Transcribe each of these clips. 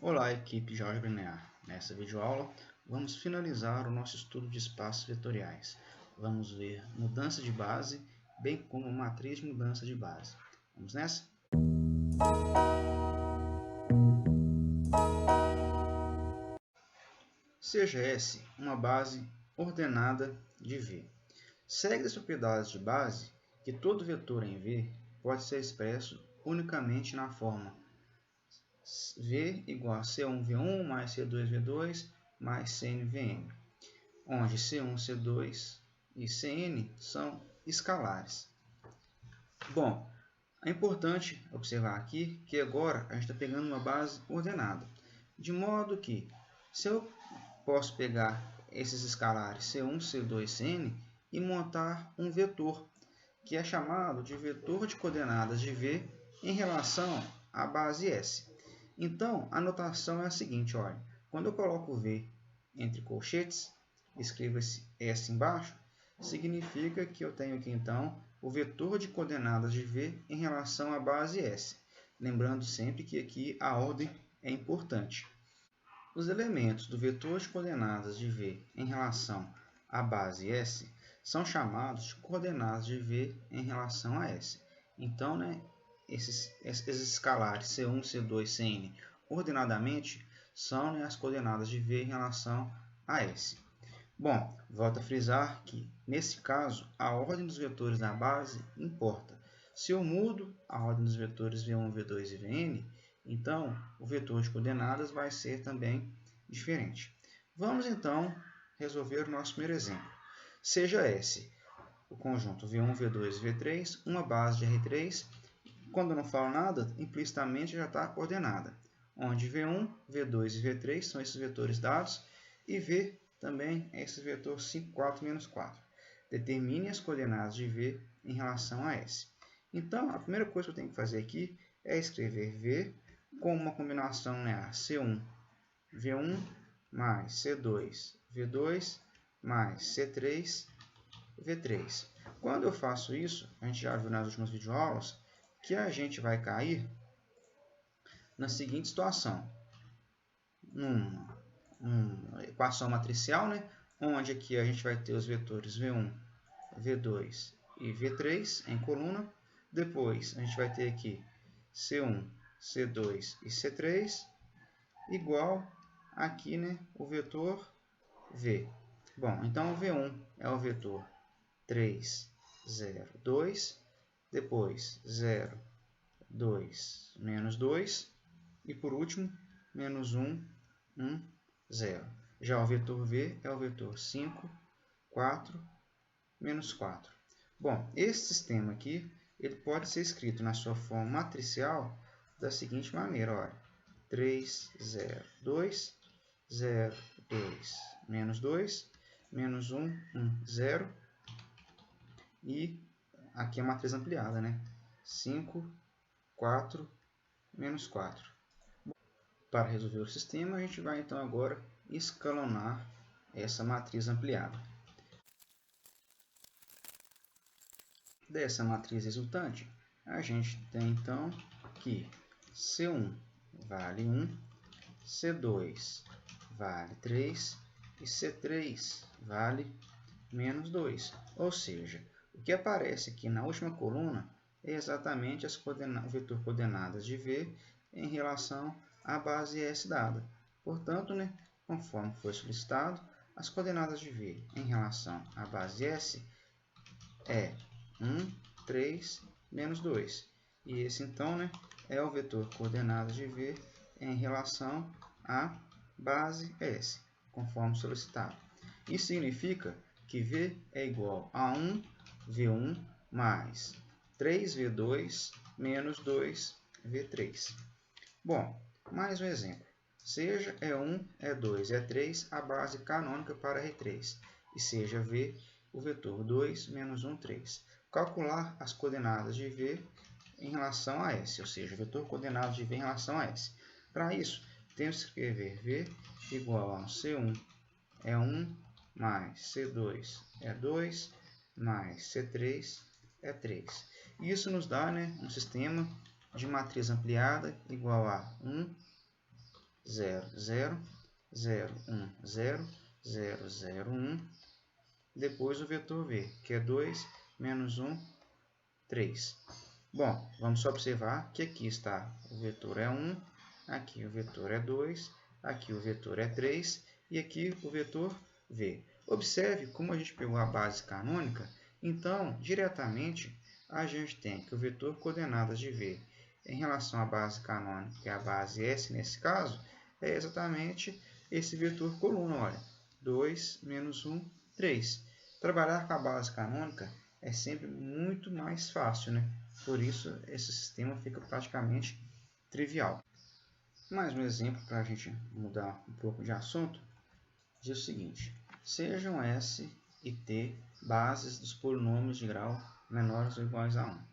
Olá, equipe de Álgebra Linear. Nessa videoaula, vamos finalizar o nosso estudo de espaços vetoriais. Vamos ver mudança de base, bem como matriz de mudança de base. Vamos nessa? Seja S uma base ordenada de V. Segue as propriedades de base que todo vetor em V pode ser expresso unicamente na forma V igual a C1V1 mais C2V2 mais CNVM, onde C1, C2 e Cn são escalares. Bom, é importante observar aqui que agora a gente está pegando uma base ordenada, de modo que se eu posso pegar esses escalares C1, C2, Cn e montar um vetor, que é chamado de vetor de coordenadas de V em relação à base S. Então, a notação é a seguinte, olha, quando eu coloco V entre colchetes, escrevo esse S embaixo, significa que eu tenho aqui, então, o vetor de coordenadas de V em relação à base S. Lembrando sempre que aqui a ordem é importante. Os elementos do vetor de coordenadas de V em relação à base S são chamados de coordenadas de V em relação a S. Então, esses escalares C1, C2, Cn ordenadamente são as coordenadas de V em relação a S. Bom, volto a frisar que, nesse caso, a ordem dos vetores da base importa. Se eu mudo a ordem dos vetores V1, V2 e Vn, então o vetor de coordenadas vai ser também diferente. Vamos, então, resolver o nosso primeiro exemplo. Seja S o conjunto V1, V2 e V3 uma base de R3. Quando eu não falo nada, implicitamente já está coordenada, onde V1, V2 e V3 são esses vetores dados e V também é esse vetor 5, 4, menos 4. Determine as coordenadas de V em relação a S. Então, a primeira coisa que eu tenho que fazer aqui é escrever V com uma combinação linear C1, V1 mais C2, V2 mais C3, V3. Quando eu faço isso, a gente já viu nas últimas videoaulas, que a gente vai cair na seguinte situação. Numa equação matricial, onde aqui a gente vai ter os vetores V1, V2 e V3 em coluna. Depois, a gente vai ter aqui C1, C2 e C3 igual aqui, o vetor V. Bom, então o V1 é o vetor 3, 0, 2. Depois, 0, 2, menos 2. E por último, menos 1, 1, 0. Já o vetor V é o vetor 5, 4, menos 4. Bom, esse sistema aqui ele pode ser escrito na sua forma matricial da seguinte maneira. Olha, 3, 0, 2, 0, 2, menos 2, menos 1, 1, 0. E aqui a matriz ampliada, 5, 4, menos 4. Para resolver o sistema, a gente vai então agora escalonar essa matriz ampliada. Dessa matriz resultante, a gente tem então que C1 vale 1, C2 vale 3 e C3 vale menos 2. Ou seja, o que aparece aqui na última coluna é exatamente o vetor coordenadas de V em relação à base S dada. Portanto, conforme foi solicitado, as coordenadas de V em relação à base S é 1, 3, menos 2. E esse, então, é o vetor coordenadas de V em relação à base S, conforme solicitado. Isso significa que V é igual a 1 V1 mais 3V2 menos 2V3. Bom, mais um exemplo. Seja E1, E2, E3 a base canônica para R3, e seja V o vetor 2, menos 1, 3. Calcular as coordenadas de V em relação a S, ou seja, o vetor coordenado de V em relação a S. Para isso, temos que escrever V igual a C1 E1 mais C2 E2 mais C3 E3. Isso nos dá um sistema de matriz ampliada igual a 1, 0, 0, 0, 1, 0, 0, 0, 1. Depois o vetor v, que é 2, menos 1, 3. Bom, vamos só observar que aqui está o vetor é 1, aqui o vetor é 2, aqui o vetor é 3 e aqui o vetor v. Observe como a gente pegou a base canônica, então, diretamente, a gente tem que o vetor coordenadas de v em relação à base canônica, que é a base S nesse caso, é exatamente esse vetor coluna, olha, 2, menos 1, 3. Trabalhar com a base canônica é sempre muito mais fácil, né? Por isso, esse sistema fica praticamente trivial. Mais um exemplo para a gente mudar um pouco de assunto, diz o seguinte: sejam S e T bases dos polinômios de grau menores ou iguais a 1.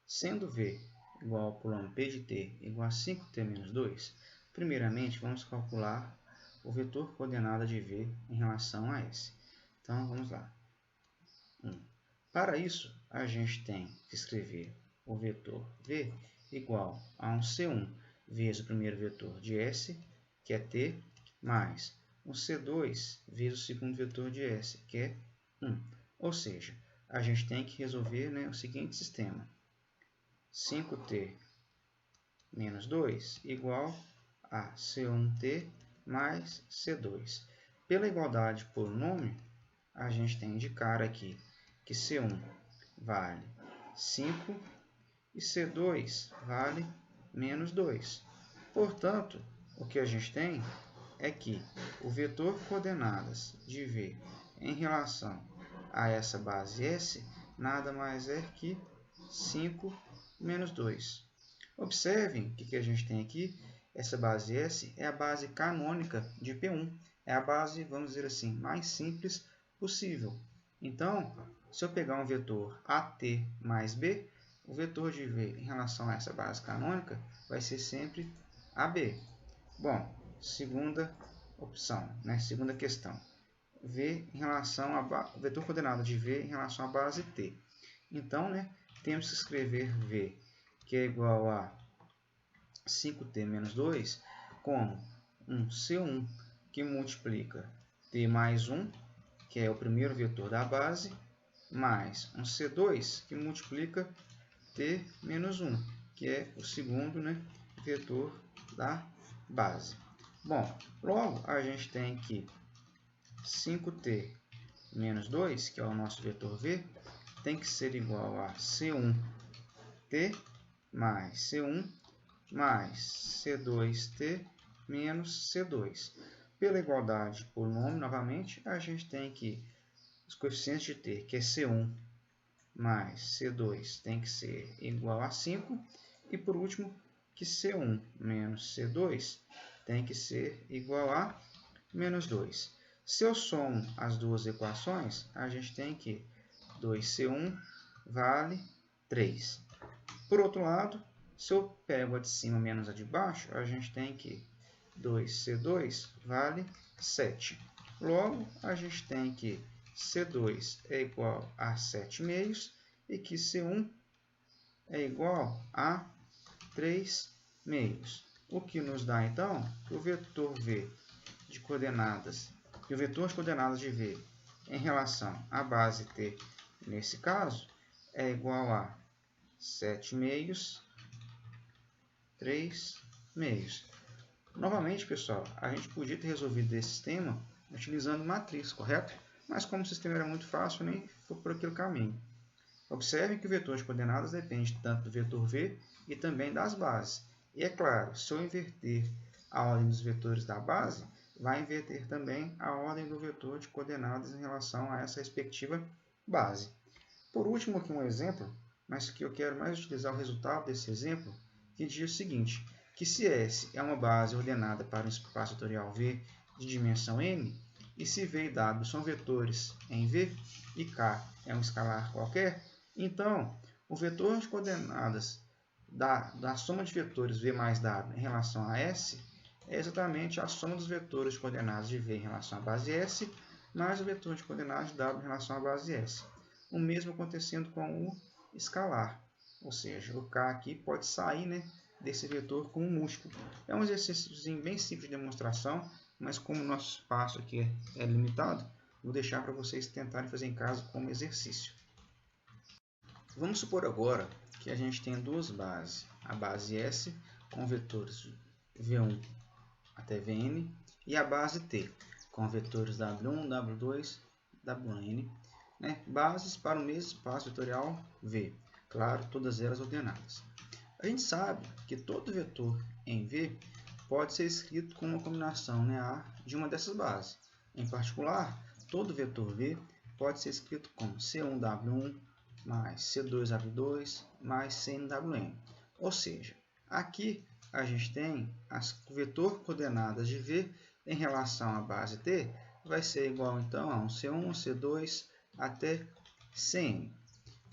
Sendo V igual ao polinômio P de T igual a 5T menos 2, primeiramente vamos calcular o vetor coordenada de V em relação a S. Então, vamos lá. 1. Para isso, a gente tem que escrever o vetor V igual a um C1 vezes o primeiro vetor de S, que é T, mais um C2 vezes o segundo vetor de S, que é 1. Ou seja, a gente tem que resolver, né, o seguinte sistema. 5T menos 2 igual a C1T mais C2. Pela igualdade de polinômio, a gente tem de cara aqui que C1 vale 5 e C2 vale menos 2. Portanto, o que a gente tem é que o vetor coordenadas de V em relação a essa base S nada mais é que 5 menos 2. Observem o que a gente tem aqui. Essa base S é a base canônica de P1. É a base, vamos dizer assim, mais simples possível. Então, se eu pegar um vetor AT mais B, o vetor de V em relação a essa base canônica vai ser sempre AB. Bom, segunda opção, né? Segunda questão. V em relação a o vetor coordenado de V em relação à base T. Então, né, temos que escrever V, que é igual a 5T menos 2, como um C1 que multiplica T mais 1, que é o primeiro vetor da base, mais um C2 que multiplica T menos 1, que é o segundo, né, vetor da base. Bom, logo a gente tem que 5T menos 2, que é o nosso vetor V, tem que ser igual a C1T mais C1 mais C2T menos C2. Pela igualdade de polinômio, novamente, a gente tem que os coeficientes de T, que é C1 mais C2, tem que ser igual a 5. E, por último, que C1 menos C2 tem que ser igual a menos 2. Se eu somo as duas equações, a gente tem que 2C1 vale 3. Por outro lado, se eu pego a de cima menos a de baixo, a gente tem que 2C2 vale 7. Logo, a gente tem que C2 é igual a 7 meios e que C1 é igual a 3 meios. O que nos dá, então, que o vetor V de coordenadas, que o vetor de coordenadas de V em relação à base T, nesse caso, é igual a 7 meios, 3 meios. Novamente, pessoal, a gente podia ter resolvido esse sistema utilizando matriz, correto? Mas como o sistema era muito fácil, nem foi por aquele caminho. Observe que o vetor de coordenadas depende tanto do vetor V e também das bases. E é claro, se eu inverter a ordem dos vetores da base, vai inverter também a ordem do vetor de coordenadas em relação a essa respectiva base. Por último, aqui um exemplo, mas que eu quero mais utilizar o resultado desse exemplo, que diz o seguinte, que se S é uma base ordenada para um espaço vetorial V de dimensão n, e se V e W são vetores em V, e K é um escalar qualquer, então o vetor de coordenadas da soma de vetores V mais W em relação a S é exatamente a soma dos vetores de coordenadas de V em relação à base S, mais o vetor de coordenadas de W em relação à base S. O mesmo acontecendo com o escalar, ou seja, o K aqui pode sair, né, desse vetor com um múltiplo. É um exercício bem simples de demonstração, mas como o nosso espaço aqui é limitado, vou deixar para vocês tentarem fazer em casa como exercício. Vamos supor agora que a gente tem duas bases, a base S com vetores V1 até Vn e a base T com vetores W1, W2, Wn, né? Bases para o mesmo espaço vetorial V, claro, todas elas ordenadas. A gente sabe que todo vetor em V pode ser escrito com uma combinação linear de uma dessas bases. Em particular, todo vetor V pode ser escrito como C1W1 mais C2W2 mais CNWN. Ou seja, aqui a gente tem as vetor coordenadas de V em relação à base T, vai ser igual então a um C1, C2 até Cn.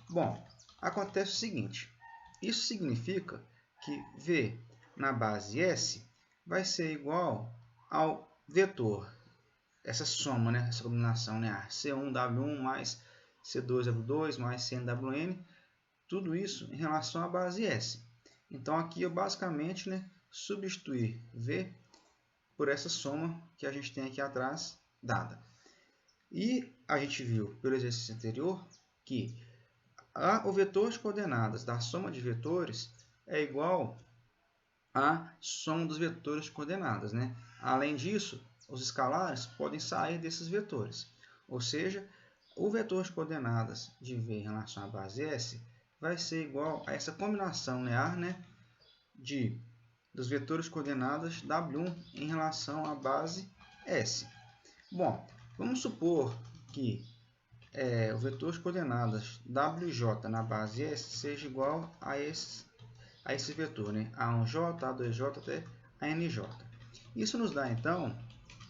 Bom, acontece o seguinte, isso significa que V na base S vai ser igual ao vetor, essa soma, né, essa combinação, né, C1W1 mais C2W2 mais CNWN, tudo isso em relação à base S. Então aqui eu basicamente, né, substituir V por essa soma que a gente tem aqui atrás dada. E a gente viu pelo exercício anterior que o vetor de coordenadas da soma de vetores é igual à soma dos vetores de coordenadas, né? Além disso, os escalares podem sair desses vetores. Ou seja, o vetor de coordenadas de V em relação à base S vai ser igual a essa combinação linear, né, dos vetores de coordenadas W1 em relação à base S. Bom, vamos supor que o vetor de coordenadas WJ na base S seja igual a esse vetor, né? A1J, A2J até ANJ. Isso nos dá, então,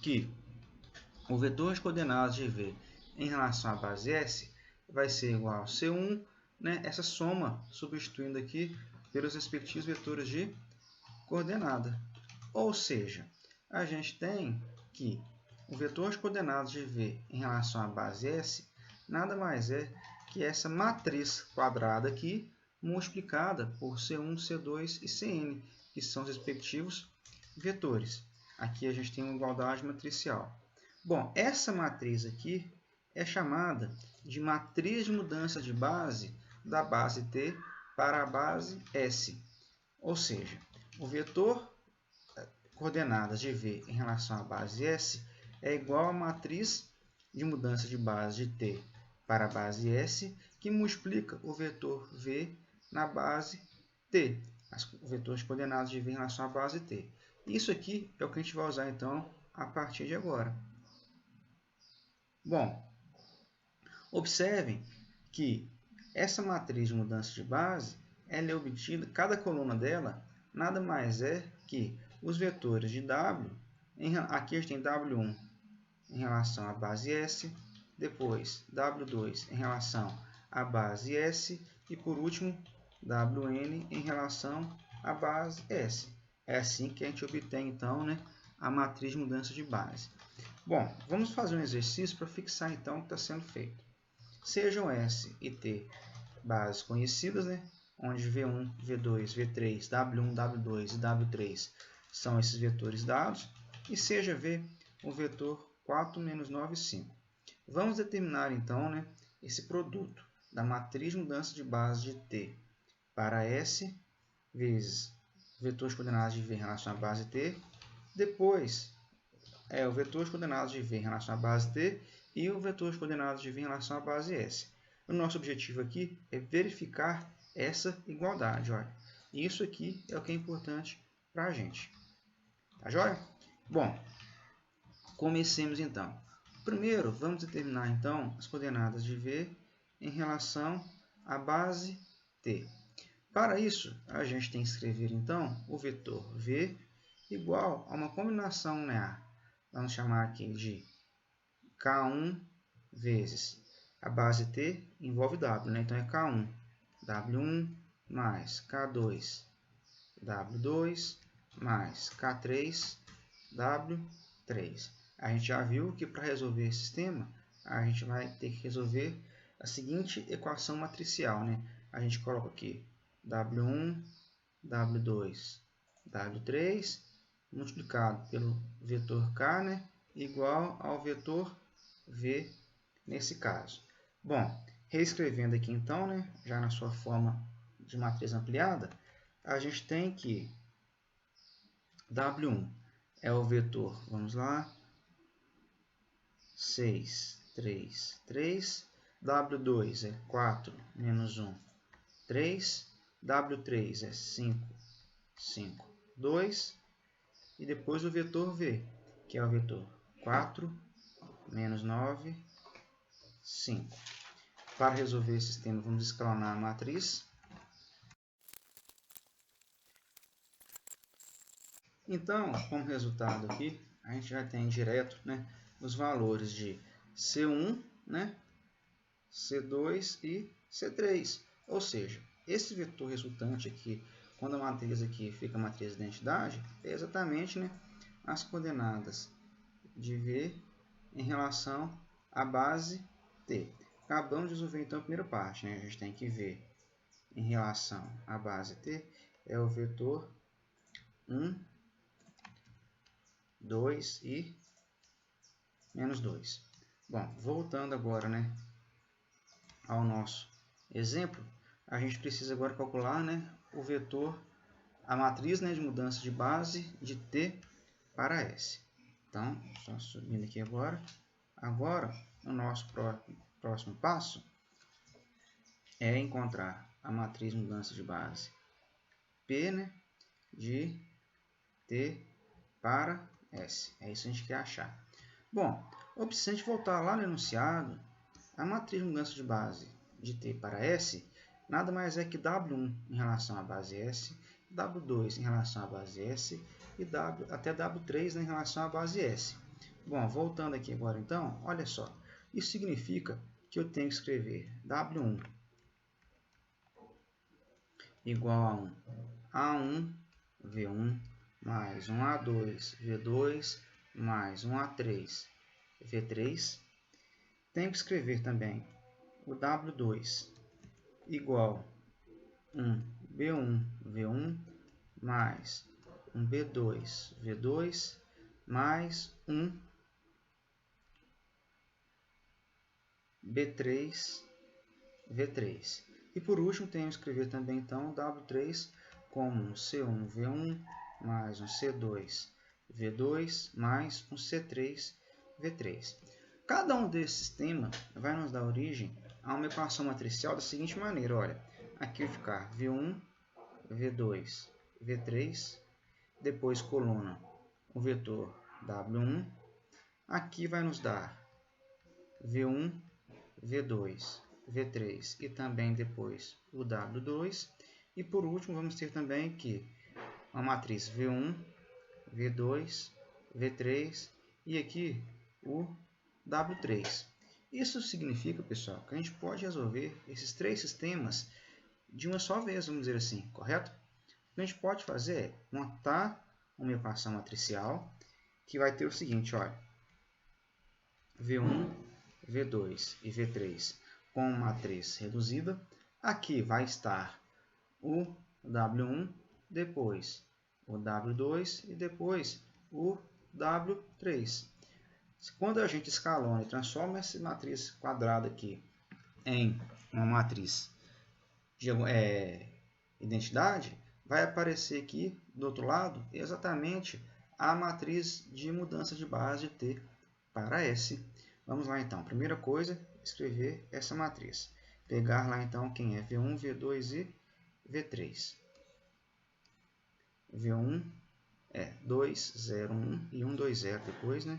que o vetor de coordenadas de V em relação à base S vai ser igual a C1, né? Essa soma substituindo aqui pelos respectivos vetores de coordenada. Ou seja, a gente tem que o vetor de coordenadas de V em relação à base S nada mais é que essa matriz quadrada aqui multiplicada por C1, C2 e Cn, que são os respectivos vetores. Aqui a gente tem uma igualdade matricial. Bom, essa matriz aqui é chamada de matriz de mudança de base da base T para a base S. Ou seja, o vetor coordenadas de V em relação à base S é igual à matriz de mudança de base de T para a base S, que multiplica o vetor V na base T, o vetor de coordenadas de V em relação à base T. Isso aqui é o que a gente vai usar, então, a partir de agora. Bom, observem que essa matriz de mudança de base ela é obtida, cada coluna dela nada mais é que os vetores de W, aqui a gente tem W1 em relação à base S, depois W2 em relação à base S e por último Wn em relação à base S. É assim que a gente obtém então, né, a matriz de mudança de base. Bom, vamos fazer um exercício para fixar então o que está sendo feito. Sejam S e T bases conhecidas, né, onde V1, V2, V3, W1, W2 e W3 são esses vetores dados, e seja V o vetor 4, menos 9, 5. Vamos determinar, então, né, esse produto da matriz de mudança de base de T para S vezes o vetor de coordenadas de V em relação à base T, depois o vetor de coordenadas de V em relação à base T e o vetor de coordenadas de V em relação à base S. O nosso objetivo aqui é verificar essa igualdade. Olha. Isso aqui é o que é importante para a gente. Tá joia? Bom, comecemos então. Primeiro, vamos determinar então as coordenadas de V em relação à base T. Para isso, a gente tem que escrever então o vetor V igual a uma combinação linear. Vamos chamar aqui de K1 vezes a base T envolve W, né? Então é K1, W1 mais K2, W2 mais K3, W3. A gente já viu que para resolver esse sistema, a gente vai ter que resolver a seguinte equação matricial, né? A gente coloca aqui W1 W2, W3, multiplicado pelo vetor K, né, igual ao vetor V nesse caso. Bom, reescrevendo aqui então, né, já na sua forma de matriz ampliada, a gente tem que W1 é o vetor, vamos lá, 6, 3, 3. W2 é 4 menos 1, 3. W3 é 5, 5, 2. E depois o vetor V, que é o vetor 4 menos 9, 5. Para resolver esse sistema, vamos escalonar a matriz. Então, como resultado aqui, a gente já tem direto, né, os valores de C1, né, C2 e C3. Ou seja, esse vetor resultante aqui, quando a matriz aqui fica a matriz de identidade, é exatamente, né, as coordenadas de V em relação à base T. Acabamos de resolver então a primeira parte, né? A gente tem que ver em relação à base T é o vetor 1, 2 e menos 2. Bom, voltando agora, né, ao nosso exemplo, a gente precisa agora calcular, né, o vetor, a matriz, né, de mudança de base de T para S. Então, só subindo aqui agora. Agora, o nosso próximo passo é encontrar a matriz de mudança de base P, né, de T para S. É isso que a gente quer achar. Bom, se a gente voltar lá no enunciado, a matriz de mudança de base de T para S nada mais é que W1 em relação à base S, W2 em relação à base S e até W3, né, em relação à base S. Bom, voltando aqui agora então, olha só. Isso significa que eu tenho que escrever W1 igual a 1 V1 mais 1A2 V2 mais 1A3 V3. Tenho que escrever também o W2 igual a 1 B1 V1 mais 1 B2 V2 mais 1 B3 V3. E por último, tenho que escrever também então o W3 como um C1 V1 mais um C2 V2 mais um C3 V3. Cada um desses sistemas vai nos dar origem a uma equação matricial da seguinte maneira, olha, aqui vai ficar V1, V2, V3, depois coluna o vetor W1, aqui vai nos dar V1, V2, V3 e também depois o W2, e por último vamos ter também aqui uma matriz V1, V2, V3 e aqui o W3. Isso significa, pessoal, que a gente pode resolver esses três sistemas de uma só vez, vamos dizer assim, correto? O que a gente pode fazer é montar uma equação matricial que vai ter o seguinte, olha, V1, V2 e V3 com matriz reduzida. Aqui vai estar o W1, depois o W2 e depois o W3. Quando a gente escalona e transforma essa matriz quadrada aqui em uma matriz de identidade, vai aparecer aqui do outro lado exatamente a matriz de mudança de base de T para S. Vamos lá então, primeira coisa, escrever essa matriz. Pegar lá então quem é V1, V2 e V3. V1 é 2, 0, 1 e 1, 2, 0 depois, né?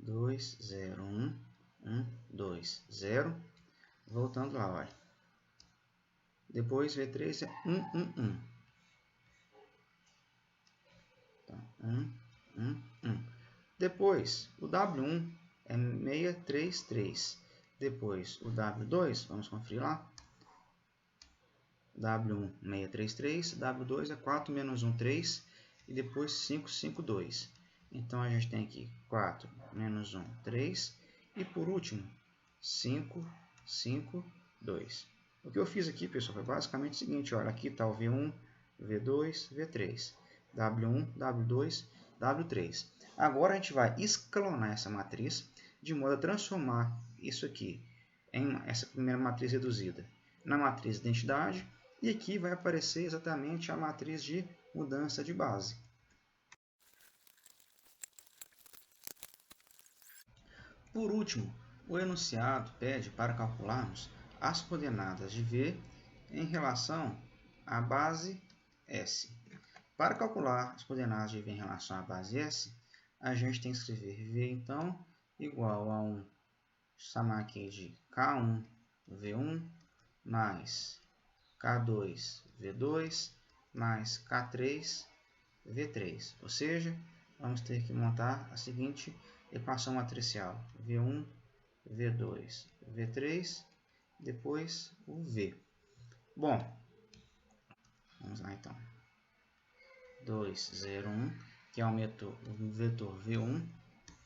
2, 0, 1, 1, 2, 0. Voltando lá, olha. Depois V3 é 1, 1, 1. Então, 1, 1, 1. Depois, o W1 é 633. Depois, o W2, vamos conferir lá. W1, 633. W2 é 4 menos 1, 3. E depois 5, 5, 2. Então, a gente tem aqui 4 menos 1, 3. E por último, 5, 5, 2. O que eu fiz aqui, pessoal, foi basicamente o seguinte, olha, aqui está o V1, V2, V3, W1, W2, W3. Agora a gente vai escalonar essa matriz de modo a transformar isso aqui, em essa primeira matriz reduzida, na matriz de identidade, e aqui vai aparecer exatamente a matriz de mudança de base. Por último, o enunciado pede para calcularmos as coordenadas de V em relação à base S. Para calcular as coordenadas de V em relação à base S, a gente tem que escrever V, então, igual a chamar aqui de K1, V1, mais K2, V2, mais K3, V3. Ou seja, vamos ter que montar a seguinte equação matricial: V1, V2, V3, depois o V. Bom, vamos lá então. 2, 0, 1, que é o vetor V1.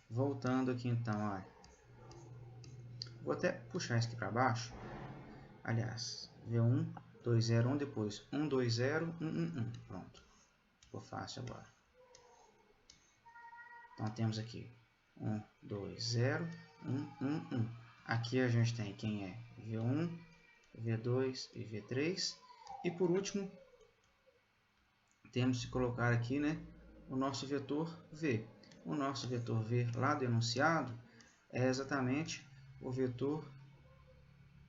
Voltando aqui então, olha. Vou até puxar isso aqui para baixo. Aliás, V1, 2, 0, 1, depois 1, 2, 0, 1, 1, 1. Pronto. Ficou fácil agora. Então temos aqui 1, 2, 0, 1, 1, 1. Aqui a gente tem quem é V1, V2 e V3. E por último, temos que colocar aqui, né, o nosso vetor V. O nosso vetor V lá do enunciado é exatamente o vetor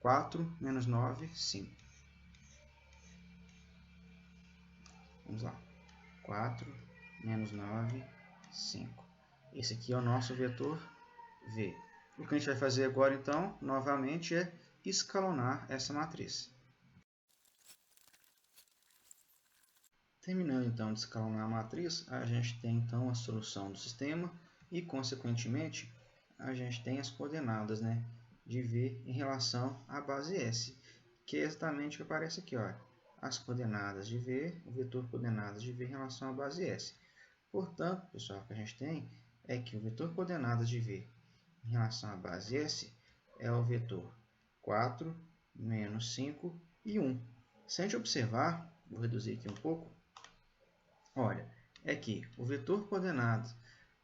4 menos 9, 5. Vamos lá. 4 menos 9, 5. Esse aqui é o nosso vetor V. O que a gente vai fazer agora, então, novamente, é escalonar essa matriz. Terminando, então, de escalonar a matriz, a gente tem, então, a solução do sistema e, consequentemente, a gente tem as coordenadas, né, de V em relação à base S, que é exatamente o que aparece aqui, ó, as coordenadas de V, o vetor coordenadas de V em relação à base S. Portanto, pessoal, o que a gente tem é que o vetor coordenadas de V em relação à base S é o vetor 4, menos 5 e 1. Se a gente observar, vou reduzir aqui um pouco, olha, é que o vetor coordenado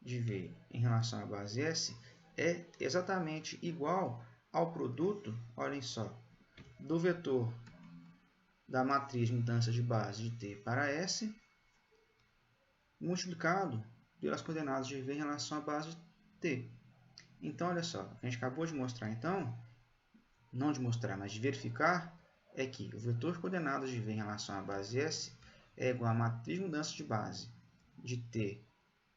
de V em relação à base S é exatamente igual ao produto, olhem só, do vetor da matriz de mudança de base de T para S, multiplicado pelas coordenadas de V em relação à base de T. Então, olha só, o que a gente acabou de mostrar, então, não de mostrar, mas de verificar, é que o vetor de coordenadas de V em relação à base S é igual à matriz de mudança de base de T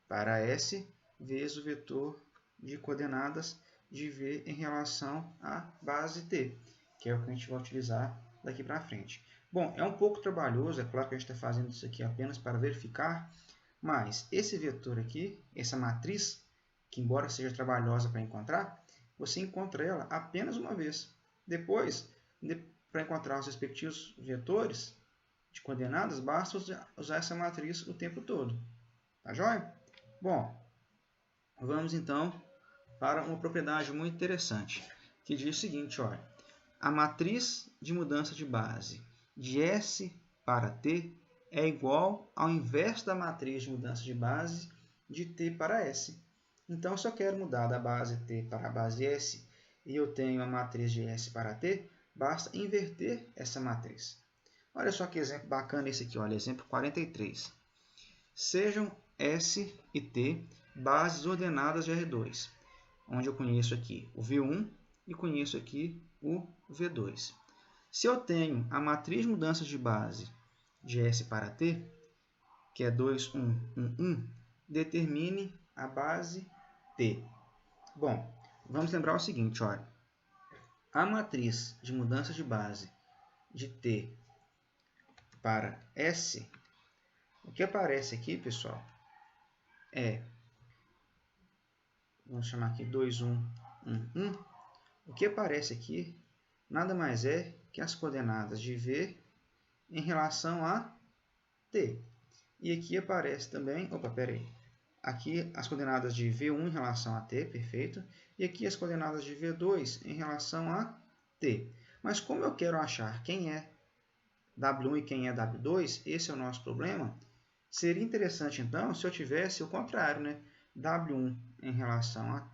para S vezes o vetor de coordenadas de V em relação à base T, que é o que a gente vai utilizar daqui para frente. Bom, é um pouco trabalhoso, é claro que a gente está fazendo isso aqui apenas para verificar, mas esse vetor aqui, essa matriz, que embora seja trabalhosa para encontrar, você encontra ela apenas uma vez. Depois, para encontrar os respectivos vetores de coordenadas, basta usar essa matriz o tempo todo. Tá joia? Bom, vamos então para uma propriedade muito interessante, que diz o seguinte, olha, a matriz de mudança de base de S para T é igual ao inverso da matriz de mudança de base de T para S. Então, se eu quero mudar da base T para a base S e eu tenho a matriz de S para T, basta inverter essa matriz. Olha só que exemplo bacana esse aqui, olha, exemplo 43. Sejam S e T bases ordenadas de R2, onde eu conheço aqui o V1 e conheço aqui o V2. Se eu tenho a matriz de mudanças de base de S para T, que é 2, 1, 1, 1, determine a base T. Bom, vamos lembrar o seguinte, olha, a matriz de mudança de base de T para S, o que aparece aqui, pessoal, é, vamos chamar aqui 2, 1, 1, 1, o que aparece aqui nada mais é que as coordenadas de V em relação a T. E aqui aparece também, aqui as coordenadas de V1 em relação a T, perfeito, e aqui as coordenadas de V2 em relação a T. Mas como eu quero achar quem é W1 e quem é W2, esse é o nosso problema, seria interessante, então, se eu tivesse o contrário, né? W1 em relação a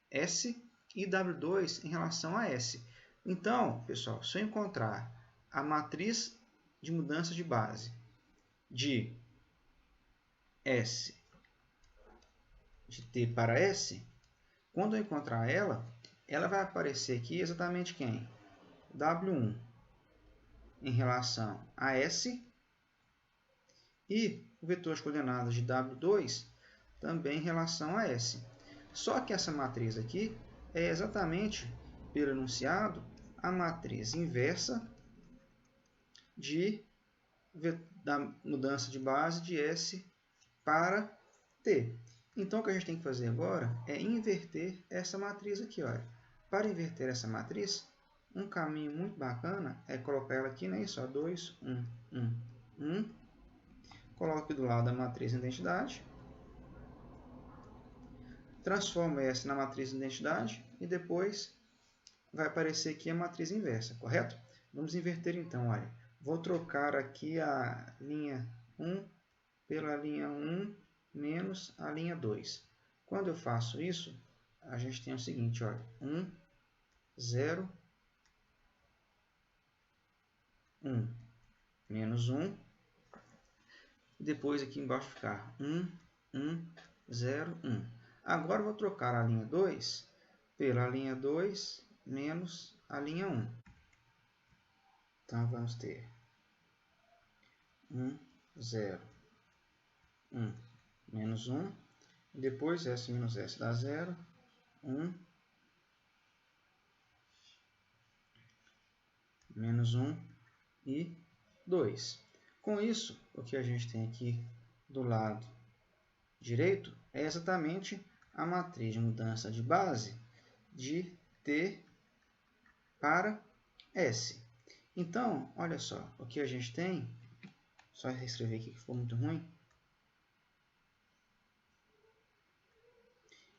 S e W2 em relação a S. Então, pessoal, se eu encontrar a matriz de mudança de base de S, de T para S, quando eu encontrar ela, ela vai aparecer aqui exatamente quem? W1 em relação a S e o vetor de coordenadas de W2 também em relação a S. Só que essa matriz aqui é exatamente, pelo enunciado, a matriz inversa da mudança de base de S para T. Então, o que a gente tem que fazer agora é inverter essa matriz aqui. Olha. Para inverter essa matriz, um caminho muito bacana é colocar ela aqui, né? Isso, ó, 2, 1, 1, 1. Coloco aqui do lado a matriz de identidade. Transformo essa na matriz de identidade e depois vai aparecer aqui a matriz inversa, correto? Vamos inverter então, olha. Vou trocar aqui a linha 1 pela linha 1 menos a linha 2. Quando eu faço isso, a gente tem o seguinte, olha, 1, 0, 1, menos 1. Depois aqui embaixo ficar 1, 1, 0, 1. Agora eu vou trocar a linha 2 pela linha 2 menos a linha 1. Então, vamos ter 1, 0, 1, menos 1. Depois, S menos S dá 0, 1, menos 1 e 2. Com isso, o que a gente tem aqui do lado direito é exatamente a matriz de mudança de base de T para S. Então, olha só, o que a gente tem, só reescrever aqui que ficou muito ruim.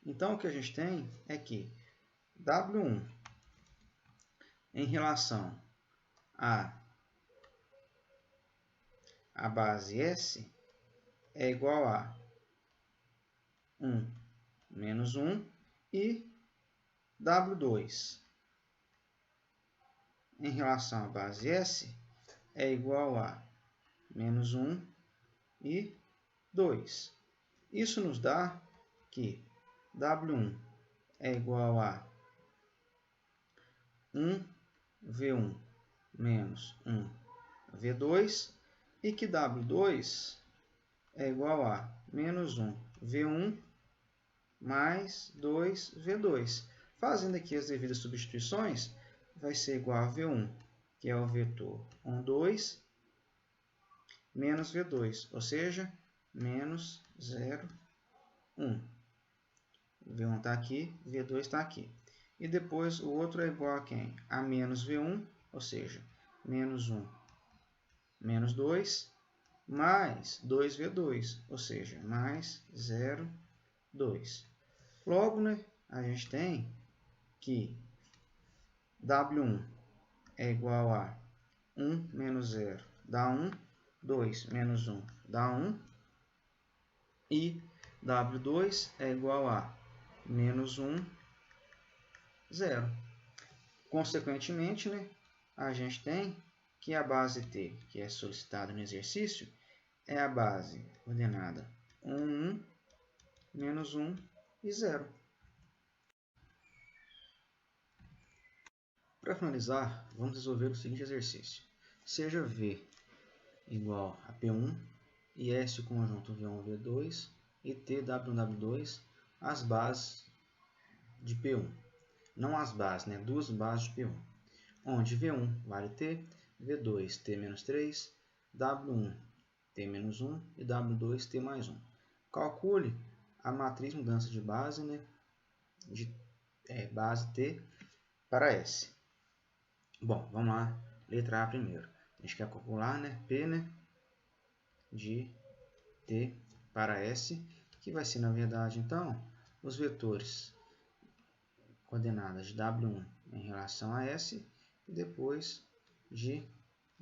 Então, o que a gente tem é que W1 em relação a base S é igual a 1 menos 1 e W2 em relação à base S é igual a menos 1 e 2. Isso nos dá que W1 é igual a 1V1 menos 1V2 e que W2 é igual a menos 1V1 mais 2V2. Fazendo aqui as devidas substituições, vai ser igual a V1, que é o vetor 1, 2, menos V2, ou seja, menos 0, 1. V1 está aqui, V2 está aqui. E depois o outro é igual a quem? A menos V1, ou seja, menos 1, menos 2, mais 2V2, ou seja, mais 0, 2. Logo, né, a gente tem que W1 é igual a 1 menos 0 dá 1, 2 menos 1 dá 1, e W2 é igual a menos 1, 0. Consequentemente, né, a gente tem que a base T, que é solicitada no exercício, é a base ordenada 1, 1, menos 1 e 0. Para finalizar, vamos resolver o seguinte exercício. Seja V igual a P1 e S o conjunto V1, V2 e T, W1, W2 as bases de P1. Não as bases, né? Duas bases de P1. Onde V1 vale T, V2 T menos 3, W1 T menos 1 e W2 T mais 1. Calcule a matriz de mudança de base, né? De base T para S. Bom, vamos lá. Letra A primeiro. A gente quer calcular, né? P, né? De T para S, que vai ser, na verdade, então, os vetores coordenadas de W1 em relação a S e depois de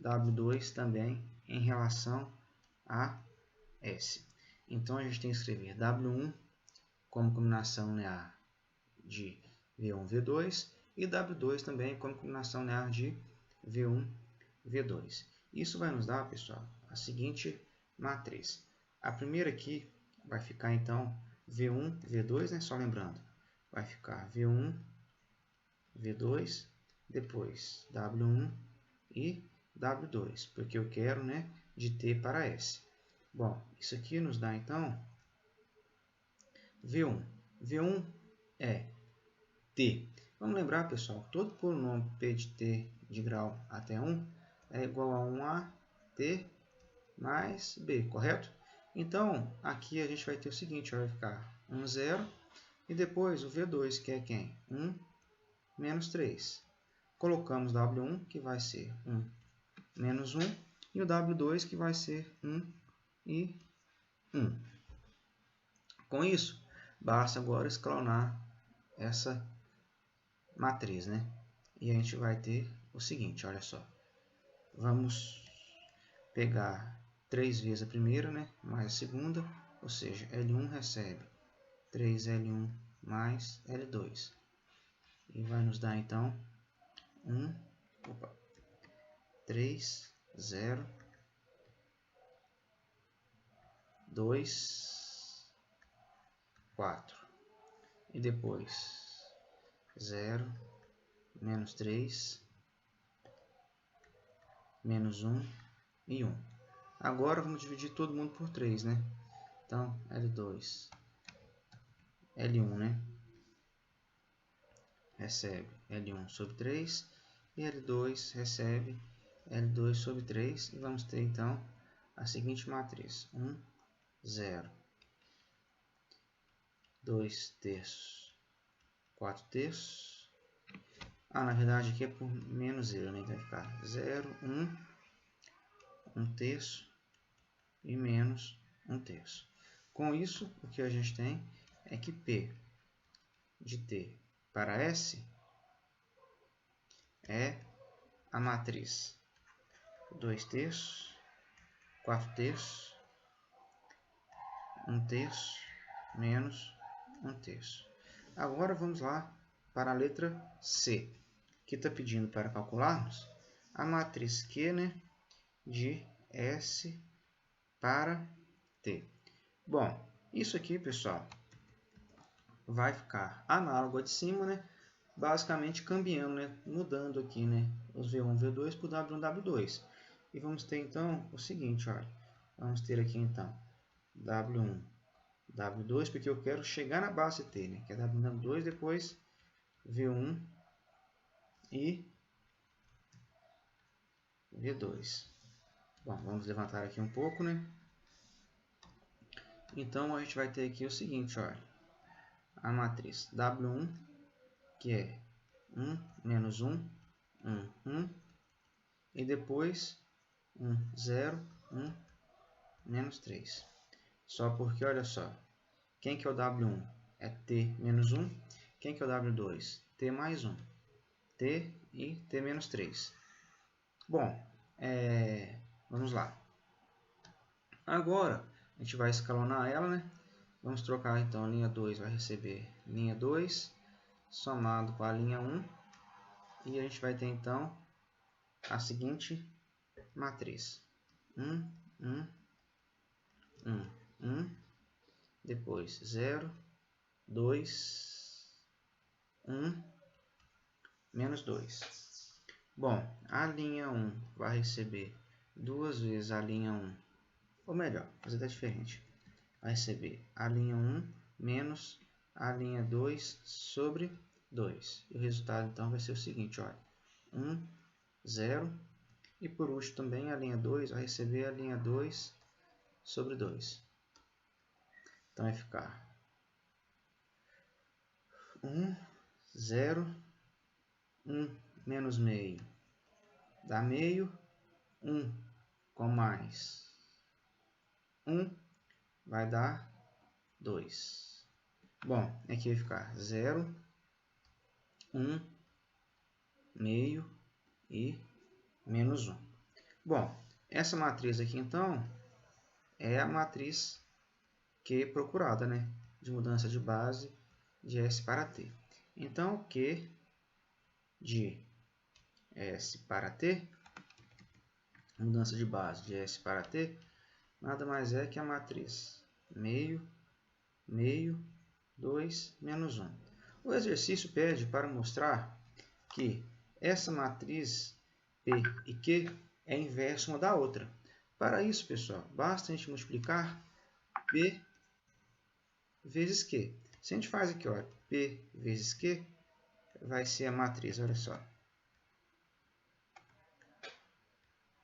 W2 também em relação a S. Então, a gente tem que escrever W1 como combinação linear de V1, V2 e W2 também como combinação linear de V1, V2. Isso vai nos dar, pessoal, a seguinte matriz. A primeira aqui vai ficar, então, V1, V2, né? Só lembrando, vai ficar V1, V2, depois W1 e W2, porque eu quero, né, de T para S. Bom, isso aqui nos dá, então, V1. V1 é T. Vamos lembrar, pessoal, todo polinômio P de T de grau até 1 é igual a 1A T mais B, correto? Então, aqui a gente vai ter o seguinte, vai ficar 1, 0, e depois o V2, que é quem? 1 menos 3. Colocamos W1, que vai ser 1 menos 1, e o W2, que vai ser 1 e 1. Com isso, basta agora escalonar essa matriz, né? E a gente vai ter o seguinte, olha só. Vamos pegar 3 vezes a primeira, né? Mais a segunda, ou seja, L1 recebe 3L1 mais L2. E vai nos dar, então, 3, 0, 2, 4. E depois 0, menos 3, menos 1 e 1. Agora vamos dividir todo mundo por 3, né? Então, L2, L1, né? Recebe L1 sobre 3 e L2 recebe L2 sobre 3. E vamos ter, então, a seguinte matriz. 1, 0, 2 terços, 4 terços. Na verdade aqui é por menos 0, né? Então vai ficar 0, 1, 1 terço e menos 1 terço. Com isso, o que a gente tem é que P de T para S é a matriz 2 terços, 4 terços, 1 terço, menos 1 terço. Agora vamos lá para a letra C, que está pedindo para calcularmos a matriz Q, né, de S para T. Bom, isso aqui, pessoal, vai ficar análogo a de cima, né? Basicamente cambiando, né? Mudando aqui, né? Os V1, V2 por W1, W2. E vamos ter, então, o seguinte, olha. Vamos ter aqui, então, W1, W2, porque eu quero chegar na base T, né? Que é W1, W2, depois V1 e V2. Bom, vamos levantar aqui um pouco, né? Então, a gente vai ter aqui o seguinte, olha. A matriz W1, que é 1 menos 1, 1, 1. E depois 1, 0, 1, menos 3. Só porque, olha só, quem que é o W1? É T menos 1. Quem que é o W2? T mais 1. T e T menos 3. Bom, vamos lá. Agora, a gente vai escalonar ela, né? Vamos trocar, então, a linha 2 vai receber linha 2, somado com a linha 1. E a gente vai ter, então, a seguinte matriz. 1, 1, 1, 1. Depois 0, 2, 1, menos 2. Bom, a linha 1 vai receber duas vezes a linha 1, ou melhor, fazer até diferente. Vai receber a linha 1 menos a linha 2 sobre 2. E o resultado, então, vai ser o seguinte, olha. 1, 0. E por último também a linha 2 vai receber a linha 2 sobre 2. Então vai ficar 1, 0, 1 menos meio dá meio, 1 com mais 1 vai dar 2. Bom, aqui vai ficar 0, 1, meio e menos 1. Bom, essa matriz aqui, então, é a matriz Q procurada, né? De mudança de base de S para T. Então, Q de S para T, mudança de base de S para T, nada mais é que a matriz meio, meio, 2, menos 1. O exercício pede para mostrar que essa matriz P e Q é inversa uma da outra. Para isso, pessoal, basta a gente multiplicar P vezes Q. Se a gente faz aqui, ó, P vezes Q, vai ser a matriz, olha só.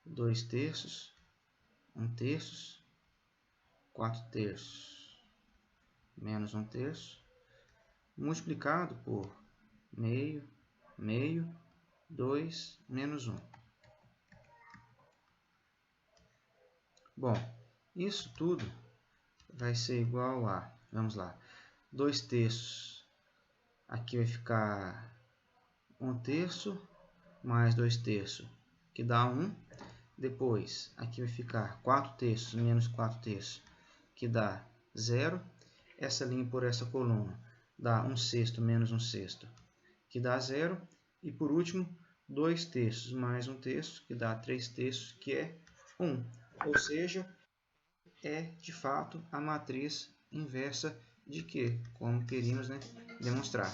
2 terços, 1 terço, 4 terços, menos 1 terço, multiplicado por meio, meio, 2, menos 1. Bom, isso tudo vai ser igual a, vamos lá, 2 terços, aqui vai ficar 1 terço, mais 2 terços, que dá 1. Depois, aqui vai ficar 4 terços menos 4 terços, que dá 0. Essa linha por essa coluna dá 1 sexto menos 1 sexto, que dá 0. E por último, 2 terços mais 1 terço, que dá 3 terços, que é 1. Ou seja, é de fato a matriz inversa de Q, como queríamos, né, demonstrar.